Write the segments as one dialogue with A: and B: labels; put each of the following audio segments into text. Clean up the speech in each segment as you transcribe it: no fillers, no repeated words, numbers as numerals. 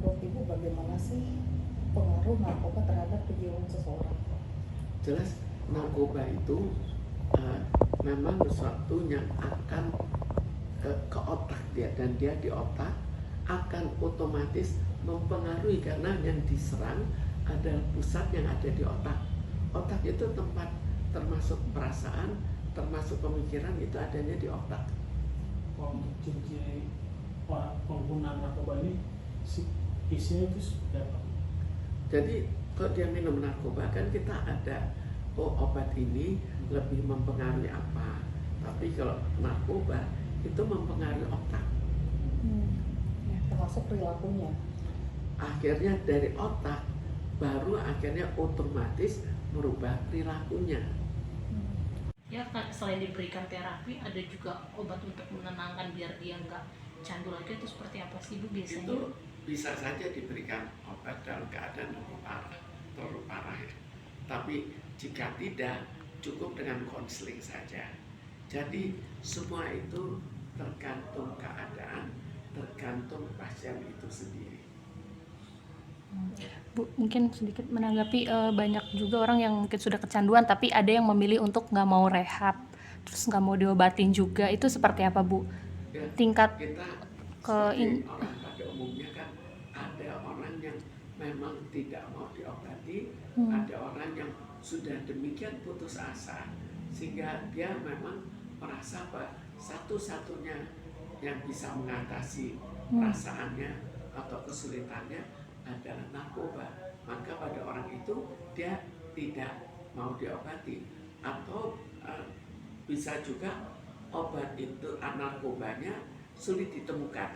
A: menurut Ibu bagaimana sih pengaruh narkoba terhadap kejiwaan seseorang?
B: Jelas narkoba itu memang sesuatu yang akan ke otak dia, dan dia di otak akan otomatis mempengaruhi karena yang diserang adalah pusat yang ada di otak. Otak itu tempat termasuk perasaan, termasuk pemikiran, itu adanya di otak.
C: Untuk ciri-ciri pengguna narkoba ini isinya itu seperti apa?
B: Jadi kalau dia minum narkoba kan kita ada, oh obat ini lebih mempengaruhi apa. Tapi kalau narkoba itu mempengaruhi otak.
A: Ya, termasuk perilakunya.
B: Akhirnya dari otak baru akhirnya otomatis merubah perilakunya.
D: Ya kan, selain diberikan terapi ada juga obat untuk menenangkan biar dia nggak candu lagi, itu seperti apa sih Bu biasanya?
B: Itu bisa saja diberikan obat dalam keadaan terlalu parah ya. Tapi jika tidak, cukup dengan konseling saja. Jadi semua itu tergantung keadaan, tergantung pasien itu sendiri.
E: Bu, mungkin sedikit menanggapi, banyak juga orang yang mungkin sudah kecanduan tapi ada yang memilih untuk nggak mau rehab, terus nggak mau diobatin juga, itu seperti apa Bu?
B: Ya,
E: Tingkat
B: kita
E: ke
B: orang pada umumnya kan ada orang yang memang tidak mau diobati, ada orang yang sudah demikian putus asa sehingga dia memang merasa bahwa satu-satunya yang bisa mengatasi perasaannya atau kesulitannya adalah narkoba. Maka pada orang itu dia tidak mau diobati, atau bisa juga obat itu narkobanya sulit ditemukan,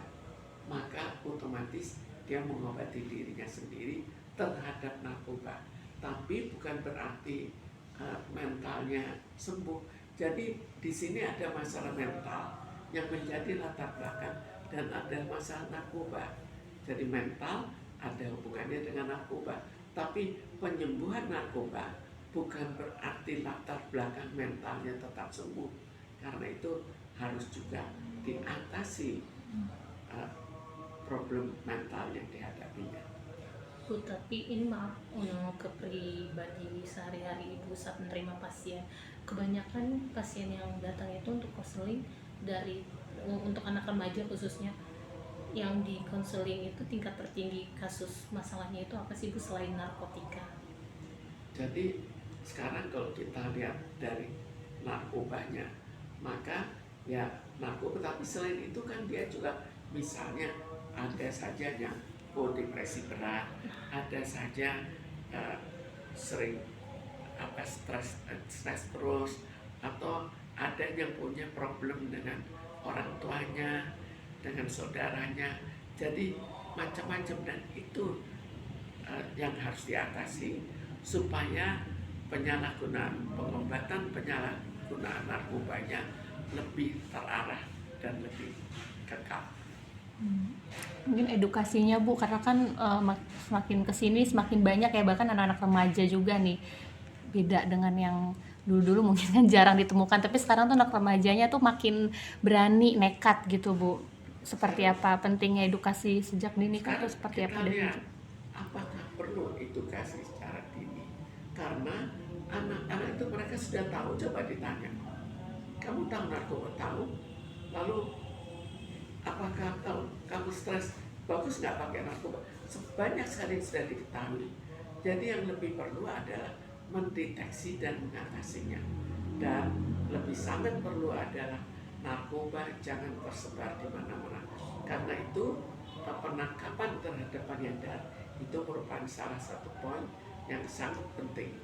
B: maka otomatis dia mengobati dirinya sendiri terhadap narkoba. Tapi bukan berarti mentalnya sembuh. Jadi di sini ada masalah mental yang menjadi latar belakang dan ada masalah narkoba. Jadi mental ada hubungannya dengan narkoba, tapi penyembuhan narkoba bukan berarti latar belakang mentalnya tetap sembuh, karena itu harus juga diatasi problem mental yang dihadapinya.
D: Bu, tapi ini maaf, ke pribadi sehari-hari Ibu saat menerima pasien, kebanyakan pasien yang datang itu untuk konseling untuk anak remaja khususnya, yang di konseling itu tingkat tertinggi kasus masalahnya itu apa sih Bu selain narkotika?
B: Jadi sekarang kalau kita lihat dari narkobanya, maka ya narkoba, tapi selain itu kan dia juga misalnya ada saja yang depresi berat, ada saja sering stres terus, atau ada yang punya problem dengan orang tuanya, dengan saudaranya. Jadi macam-macam, dan itu yang harus diatasi supaya pengobatan penyalahgunaan narkobanya lebih terarah dan lebih kekal.
E: mungkin edukasinya Bu, karena kan semakin kesini semakin banyak ya, bahkan anak-anak remaja juga nih, beda dengan yang dulu-dulu mungkin kan jarang ditemukan, tapi sekarang tuh anak remajanya tuh makin berani, nekat gitu Bu. Seperti apa pentingnya edukasi sejak dini kan, atau seperti apa dari
B: lihat apakah perlu edukasi secara dini, karena anak-anak itu mereka sudah tahu. Coba ditanya, kamu tahu narkoba? Tahu. Lalu apakah kalau kamu stres bagus nggak pakai narkoba? Banyak sekali yang sudah diketahui. Jadi yang lebih perlu adalah mendeteksi dan mengatasinya, dan lebih sangat perlu adalah narkoba jangan tersebar di mana-mana. Karena itu penangkapan terhadap pengedar itu merupakan salah satu poin yang sangat penting.